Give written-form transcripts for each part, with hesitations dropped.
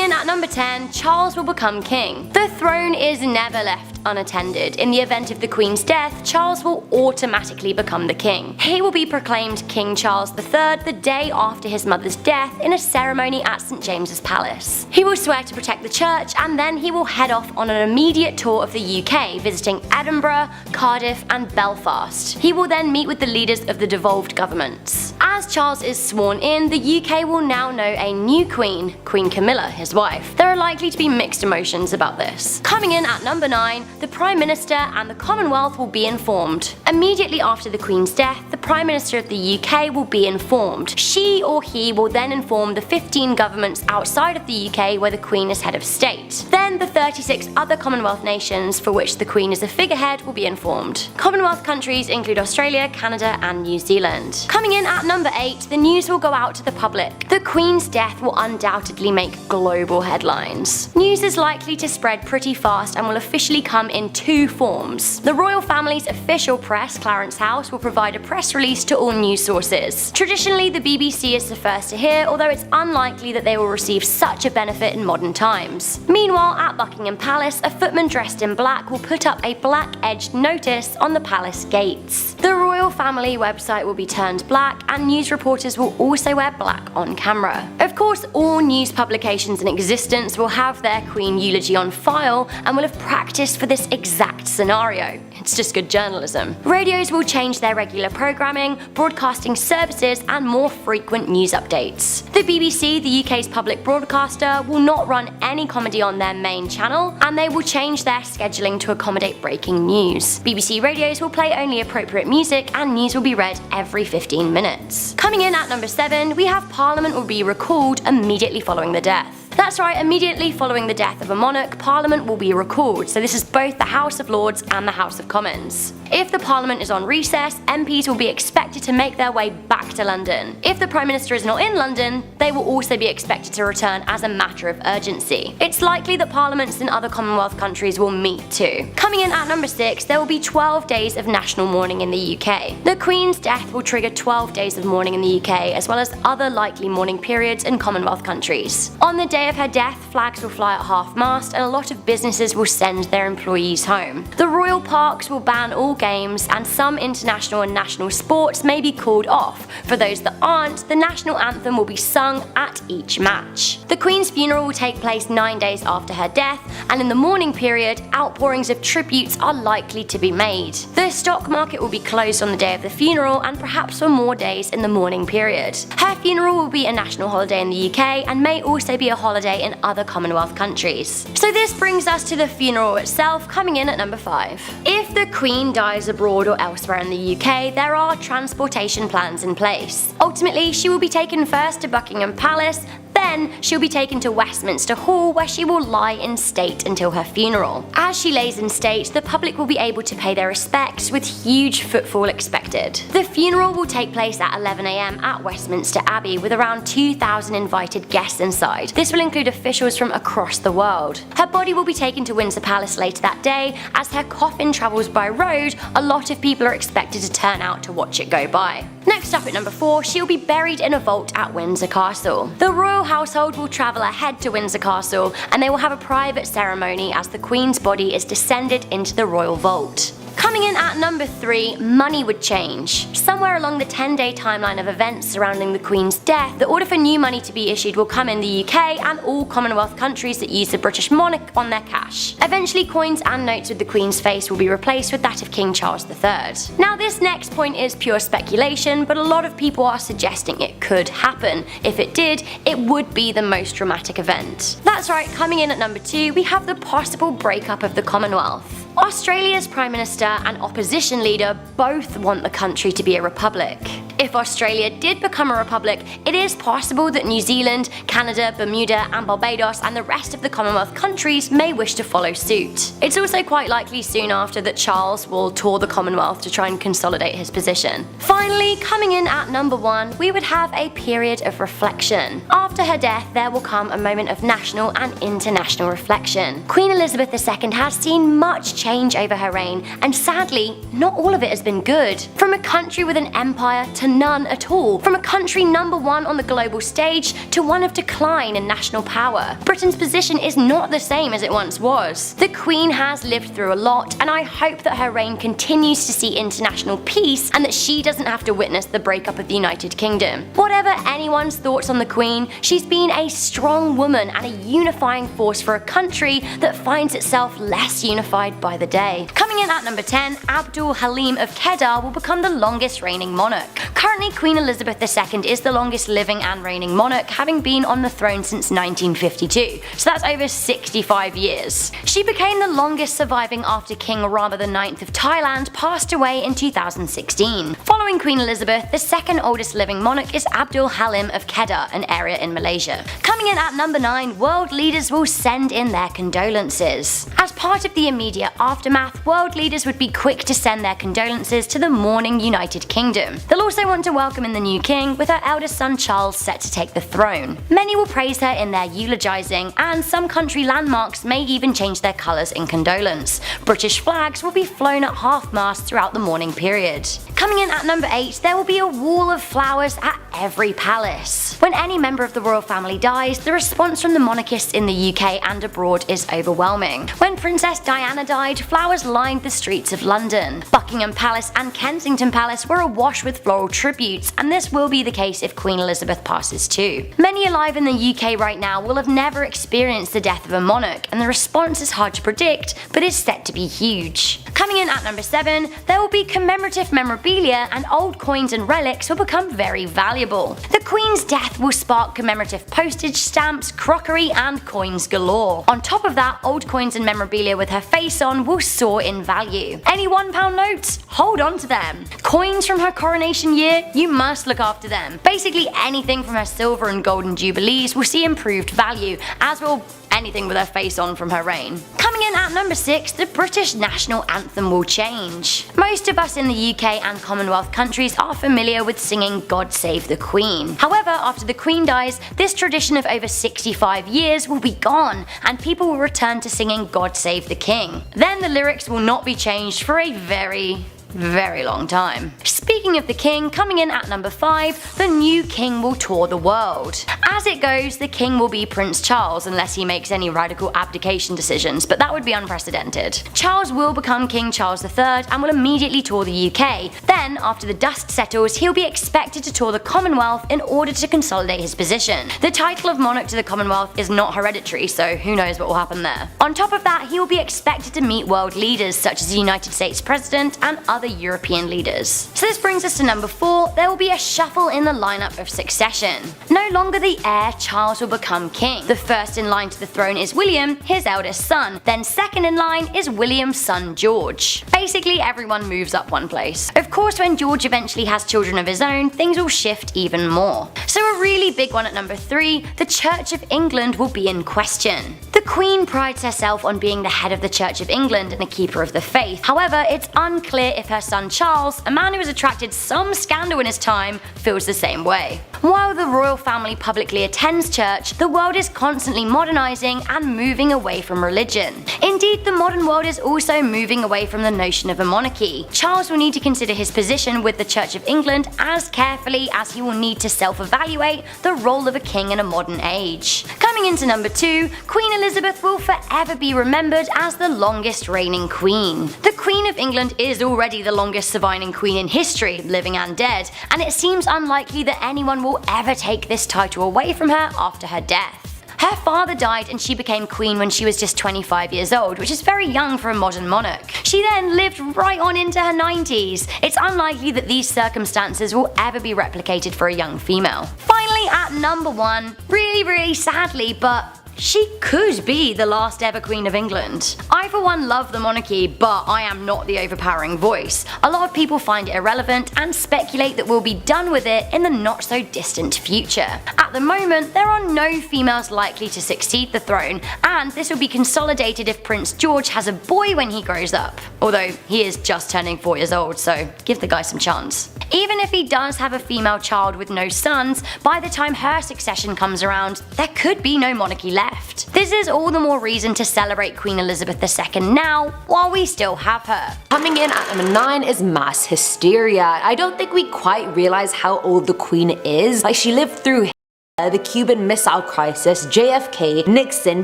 in at number 10, Charles will become king. The throne is never left unattended. In the event of the Queen's death, Charles will automatically become the king. He will be proclaimed King Charles III the day after his mother's death in a ceremony at St James's Palace. He will swear to protect the church, and then he will head off on an immediate tour of the UK, visiting Edinburgh, Cardiff and Belfast. He will then meet with the leaders of the devolved governments. As Charles is sworn in, the UK will now know a new queen, Queen Camilla, his wife. There are likely to be mixed emotions about this. Coming in at number 9, the Prime Minister and the Commonwealth will be informed. Immediately after the Queen's death, the Prime Minister of the UK will be informed. She or he will then inform the 15 governments outside of the UK where the Queen is head of state. Then the 36 other Commonwealth nations for which the Queen is a figurehead will be informed. Commonwealth countries include Australia, Canada and New Zealand. Coming in at number 8, the news will go out to the public. The Queen's death will undoubtedly make global headlines. News is likely to spread pretty fast and will officially come in two forms. The royal family's official press, Clarence House, will provide a press release to all news sources. Traditionally, the BBC is the first to hear, although it's unlikely that they will receive such a benefit in modern times. Meanwhile, at Buckingham Palace, a footman dressed in black will put up a black-edged notice on the palace gates. The royal family website will be turned black, and news reporters will also wear black on camera. Of course, all news publications in existence will have their Queen eulogy on file and will have practiced for this exact scenario. It's just good journalism. Radios will change their regular programming, broadcasting services and more frequent news updates. The BBC, the UK's public broadcaster, will not run any comedy on their main channel, and they will change their scheduling to accommodate breaking news. BBC radios will play only appropriate music and news will be read every 15 minutes. Coming in at number 7, we have Parliament will be recalled immediately following the death. That's right, immediately following the death of a monarch, Parliament will be recalled, so this is both the House of Lords and the House of Commons. If the Parliament is on recess, MPs will be expected to make their way back to London. If the Prime Minister is not in London, they will also be expected to return as a matter of urgency. It's likely that parliaments in other Commonwealth countries will meet too. Coming in at number 6, there will be 12 days of national mourning in the UK. The Queen's death will trigger 12 days of mourning in the UK, as well as other likely mourning periods in Commonwealth countries. On the day of her death, flags will fly at half-mast and a lot of businesses will send their employees home. The royal parks will ban all games and some international and national sports may be called off. For those that aren't, the national anthem will be sung at each match. The Queen's funeral will take place 9 days after her death, and in the mourning period, outpourings of tributes are likely to be made. The stock market will be closed on the day of the funeral and perhaps for more days in the mourning period. Her funeral will be a national holiday in the UK and may also be a holiday in other Commonwealth countries. So this brings us to the funeral itself, coming in at number 5. If the Queen dies abroad or elsewhere in the UK, there are transportation plans in place. Ultimately, she will be taken first to Buckingham Palace, then she'll be taken to Westminster Hall where she will lie in state until her funeral. As she lays in state, the public will be able to pay their respects with huge footfall expected. The funeral will take place at 11 AM at Westminster Abbey with around 2,000 invited guests inside. This will include officials from across the world. Her body will be taken to Windsor Palace later that day. As her coffin travels by road, a lot of people are expected to turn out to watch it go by. Next up at number 4, she'll be buried in a vault at Windsor Castle. The royal household will travel ahead to Windsor Castle and they will have a private ceremony as the Queen's body is descended into the royal vault. Coming in at number 3, money would change. Somewhere along the 10-day timeline of events surrounding the Queen's death, the order for new money to be issued will come in the UK and all Commonwealth countries that use the British monarch on their cash. Eventually, coins and notes with the Queen's face will be replaced with that of King Charles III. Now this next point is pure speculation, but a lot of people are suggesting it could happen. If it did, it would be the most dramatic event. That's right, coming in at number 2, we have the possible breakup of the Commonwealth. Australia's Prime Minister and opposition leader both want the country to be a republic. If Australia did become a republic, it is possible that New Zealand, Canada, Bermuda and Barbados and the rest of the Commonwealth countries may wish to follow suit. It's also quite likely soon after that Charles will tour the Commonwealth to try and consolidate his position. Finally, coming in at number 1, we would have a period of reflection. After her death, there will come a moment of national and international reflection. Queen Elizabeth II has seen much change over her reign, and sadly, not all of it has been good. From a country with an empire to none at all, from a country #1 on the global stage to one of decline in national power. Britain's position is not the same as it once was. The Queen has lived through a lot, and I hope that her reign continues to see international peace and that she doesn't have to witness the breakup of the United Kingdom. Whatever anyone's thoughts on the Queen, she's been a strong woman and a unifying force for a country that finds itself less unified by the day. Coming in at number 10, Abdul Halim of Kedah will become the longest reigning monarch. Currently, Queen Elizabeth II is the longest living and reigning monarch, having been on the throne since 1952, so that's over 65 years. She became the longest surviving after King Rama IX of Thailand passed away in 2016. Following Queen Elizabeth, the second oldest living monarch is Abdul Halim of Kedah, an area in Malaysia. Coming in at number 9, world leaders will send in their condolences. As part of the immediate aftermath, world leaders would be quick to send their condolences to the mourning United Kingdom. They'll also want to welcome in the new king, with her eldest son Charles set to take the throne. Many will praise her in their eulogizing, and some country landmarks may even change their colours in condolence. British flags will be flown at half-mast throughout the mourning period. Coming in at number 8, there will be a wall of flowers at every palace. When any member of the royal family dies, the response from the monarchists in the UK and abroad is overwhelming. When Princess Diana died, flowers lined the streets of London. Buckingham Palace and Kensington Palace were awash with floral tributes, and this will be the case if Queen Elizabeth passes too. Many alive in the UK right now will have never experienced the death of a monarch, and the response is hard to predict, but is set to be huge. Coming in at number 7, there will be commemorative memorabilia, and old coins and relics will become very valuable. The Queen's death will spark commemorative postage stamps, crockery, and coins galore. On top of that, old coins and memorabilia with her face on will soar in value. Any £1 notes? Hold on to them. Coins from her coronation year? You must look after them. Basically anything from her silver and golden jubilees will see improved value, as will anything with her face on from her reign. Coming in at number 6, the British national anthem will change. Most of us in the UK and Commonwealth countries are familiar with singing God Save the Queen. However, after the Queen dies, this tradition of over 65 years will be gone, and people will return to singing God Save the King. Then the lyrics will not be changed for a very long time. Speaking of the king, coming in at number 5, the new king will tour the world. As it goes, the king will be Prince Charles unless he makes any radical abdication decisions, but that would be unprecedented. Charles will become King Charles III and will immediately tour the UK. Then, after the dust settles, he'll be expected to tour the Commonwealth in order to consolidate his position. The title of monarch to the Commonwealth is not hereditary, so who knows what will happen there. On top of that, he will be expected to meet world leaders such as the United States President and other European leaders. So this brings us to number 4, there will be a shuffle in the lineup of succession. No longer the heir, Charles will become king. The first in line to the throne is William, his eldest son. Then second in line is William's son George. Basically everyone moves up one place. Of course, when George eventually has children of his own, things will shift even more. So a really big one at number 3, the Church of England will be in question. The Queen prides herself on being the head of the Church of England and a keeper of the faith. However, it's unclear if her son Charles, a man who has attracted some scandal in his time, feels the same way. While the royal family publicly attends church, the world is constantly modernising and moving away from religion. Indeed, the modern world is also moving away from the notion of a monarchy. Charles will need to consider his position with the Church of England as carefully as he will need to self-evaluate the role of a king in a modern age. Coming into number 2, Queen Elizabeth will forever be remembered as the longest reigning queen. The Queen of England is already the longest surviving queen in history, living and dead, and it seems unlikely that anyone will ever take this title away from her after her death. Her father died and she became queen when she was just 25 years old, which is very young for a modern monarch. She then lived right on into her 90s. It's unlikely that these circumstances will ever be replicated for a young female. Finally, at number 1, really sadly, but she could be the last ever Queen of England. I for one love the monarchy, but I am not the overpowering voice. A lot of people find it irrelevant and speculate that we'll be done with it in the not so distant future. At the moment, there are no females likely to succeed the throne, and this will be consolidated if Prince George has a boy when he grows up. Although he is just turning 4 years old, so give the guy some chance. Even if he does have a female child with no sons, by the time her succession comes around, there could be no monarchy left. This is all the more reason to celebrate Queen Elizabeth II now, while we still have her. Coming in at number 9 is mass hysteria. I don't think we quite realize how old the Queen is. Like, she lived through the Cuban Missile Crisis, JFK, Nixon,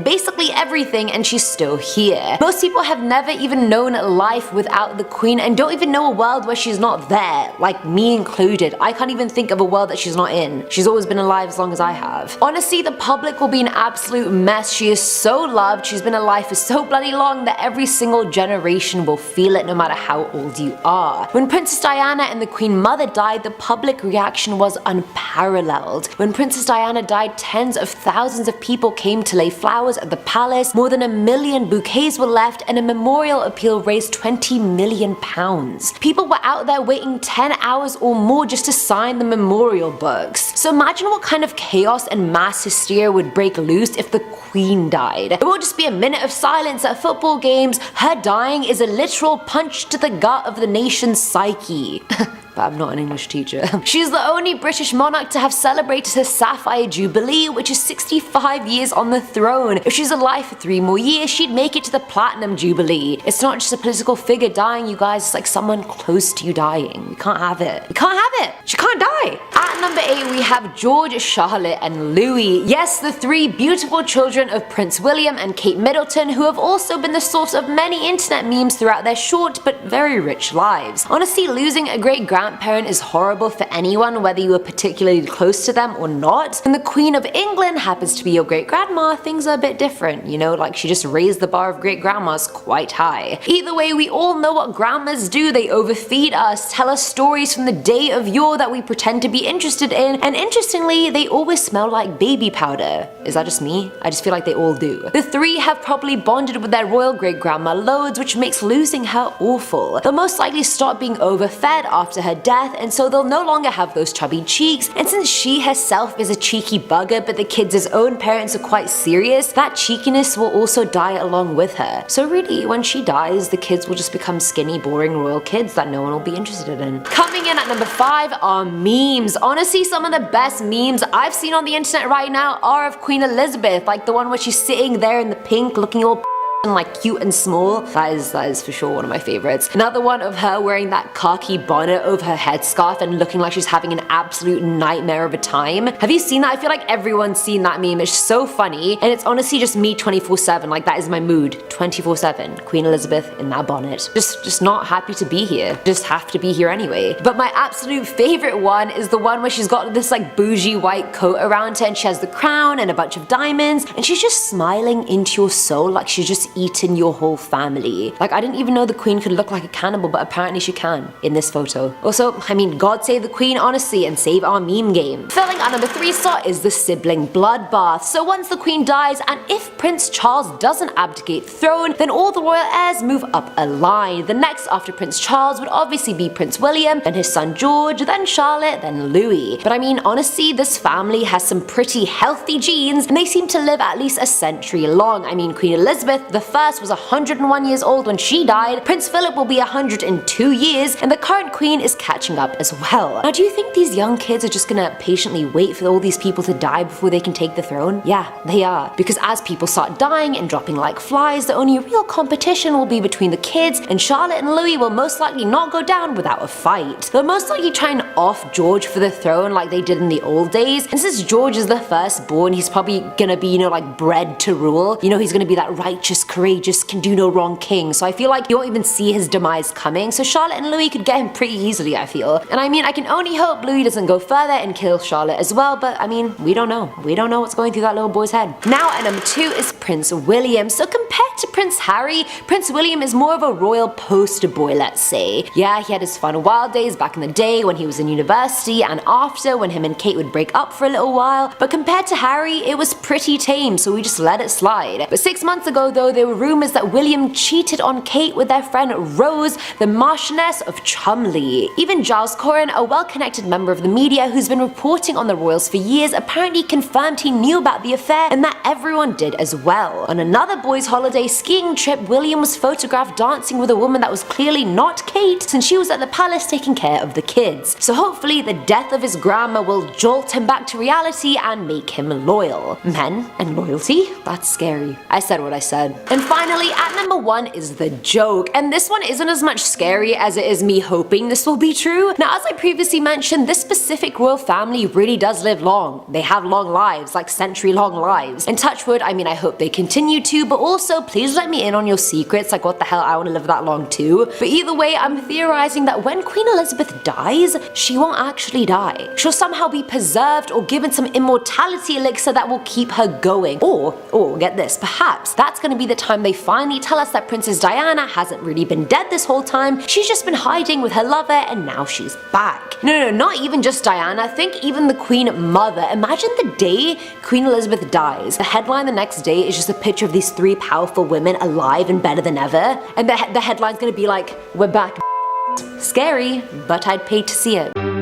basically everything, and she's still here. Most people have never even known life without the Queen and don't even know a world where she's not there, like me included. I can't even think of a world that she's not in. She's always been alive as long as I have. Honestly, the public will be an absolute mess. She is so loved, she's been alive for so bloody long that every single generation will feel it no matter how old you are. When Princess Diana and the Queen Mother died, the public reaction was unparalleled. When Princess Diana died, tens of thousands of people came to lay flowers at the palace, more than 1 million bouquets were left, and a memorial appeal raised £20 million. People were out there waiting 10 hours or more just to sign the memorial books. So imagine what kind of chaos and mass hysteria would break loose if the Queen died. It won't just be a minute of silence at football games. Her dying is a literal punch to the gut of the nation's psyche. But I'm not an English teacher. She's the only British monarch to have celebrated her Sapphire Jubilee, which is 65 years on the throne. If she's alive for 3 more years, she'd make it to the Platinum Jubilee. It's not just a political figure dying, you guys, it's like someone close to you dying. We can't have it. We can't have it. She can't die. At number 8, we have George, Charlotte, and Louis. Yes, the 3 beautiful children of Prince William and Kate Middleton, who have also been the source of many internet memes throughout their short but very rich lives. Honestly, losing a great grandparent is horrible for anyone, whether you were particularly close to them or not. When the Queen of England happens to be your great grandma, things are a bit different, you know, like she just raised the bar of great grandmas quite high. Either way, we all know what grandmas do. They overfeed us, tell us stories from the day of yore that we pretend to be interested in, and interestingly, they always smell like baby powder. Is that just me? I just feel like they all do. The 3 have probably bonded with their royal great grandma loads, which makes losing her awful. They'll most likely stop being overfed after her death, and so they'll no longer have those chubby cheeks, and since she herself is a cheeky bugger but the kids' own parents are quite serious, that cheekiness will also die along with her. So really, when she dies, the kids will just become skinny, boring royal kids that no one will be interested in. Coming in at number 5 are memes. Honestly, some of the best memes I've seen on the internet right now are of Queen Elizabeth, like the one where she's sitting there in the pink looking all and like cute and small. That is for sure one of my favorites. Another one of her wearing that khaki bonnet over her headscarf and looking like she's having an absolute nightmare of a time. Have you seen that? I feel like everyone's seen that meme. It's so funny, and it's honestly just me 24/7. Like, that is my mood 24/7. Queen Elizabeth in that bonnet. Just not happy to be here. Just have to be here anyway. But my absolute favorite one is the one where she's got this like bougie white coat around her and she has the crown and a bunch of diamonds and she's just smiling into your soul like she's just eaten your whole family. Like, I didn't even know the Queen could look like a cannibal, but apparently she can in this photo. Also, I mean, God save the Queen, honestly, and save our meme game. Filling our number 3 slot is the sibling bloodbath. So once the Queen dies, and if Prince Charles doesn't abdicate the throne, then all the royal heirs move up a line. The next after Prince Charles would obviously be Prince William, then his son George, then Charlotte, then Louis. But I mean, honestly, this family has some pretty healthy genes, and they seem to live at least a century long. I mean, Queen Elizabeth I was 101 years old when she died, Prince Philip will be 102 years, and the current Queen is catching up as well. Now, do you think these young kids are just gonna patiently wait for all these people to die before they can take the throne? Yeah, they are. Because as people start dying and dropping like flies, the only real competition will be between the kids, and Charlotte and Louis will most likely not go down without a fight. They'll most likely try and off George for the throne like they did in the old days, and since George is the firstborn, he's probably gonna be, you know, like bred to rule. You know, he's gonna be that righteous, courageous, can do no wrong king, so I feel like you won't even see his demise coming, so Charlotte and Louis could get him pretty easily, I feel. And I mean, I can only hope Louis doesn't go further and kill Charlotte as well, but I mean, we don't know. We don't know what's going through that little boy's head. Now at number 2 is Prince William. So compared to Prince Harry, Prince William is more of a royal poster boy, let's say. Yeah, he had his fun wild days back in the day when he was in university and after when him and Kate would break up for a little while, but compared to Harry, it was pretty tame, so we just let it slide. But 6 months ago though, there were rumors that William cheated on Kate with their friend Rose, the Marchioness of Cholmondeley. Even Giles Corran, a well-connected member of the media who's been reporting on the royals for years, apparently confirmed he knew about the affair and that everyone did as well. On another boys' holiday a skiing trip, William was photographed dancing with a woman that was clearly not Kate, since she was at the palace taking care of the kids. So hopefully the death of his grandma will jolt him back to reality and make him loyal. Men and loyalty? That's scary. I said what I said. And finally, at number 1 is the joke, and this one isn't as much scary as it is me hoping this will be true. Now, as I previously mentioned, this specific royal family really does live long. They have long lives, like century-long lives. And touch wood, I mean, I hope they continue to, but also please let me in on your secrets, like what the hell, I want to live that long too. But either way, I'm theorizing that when Queen Elizabeth dies, she won't actually die. She'll somehow be preserved or given some immortality elixir that will keep her going. Or get this, perhaps that's gonna be the time they finally tell us that Princess Diana hasn't really been dead this whole time, she's just been hiding with her lover and now she's back. No, not even just Diana, think even the Queen Mother. Imagine the day Queen Elizabeth dies. The headline the next day is just a picture of these 3 powerful women alive and better than ever, and the headline's gonna be like, "We're back." Scary, but I'd pay to see it.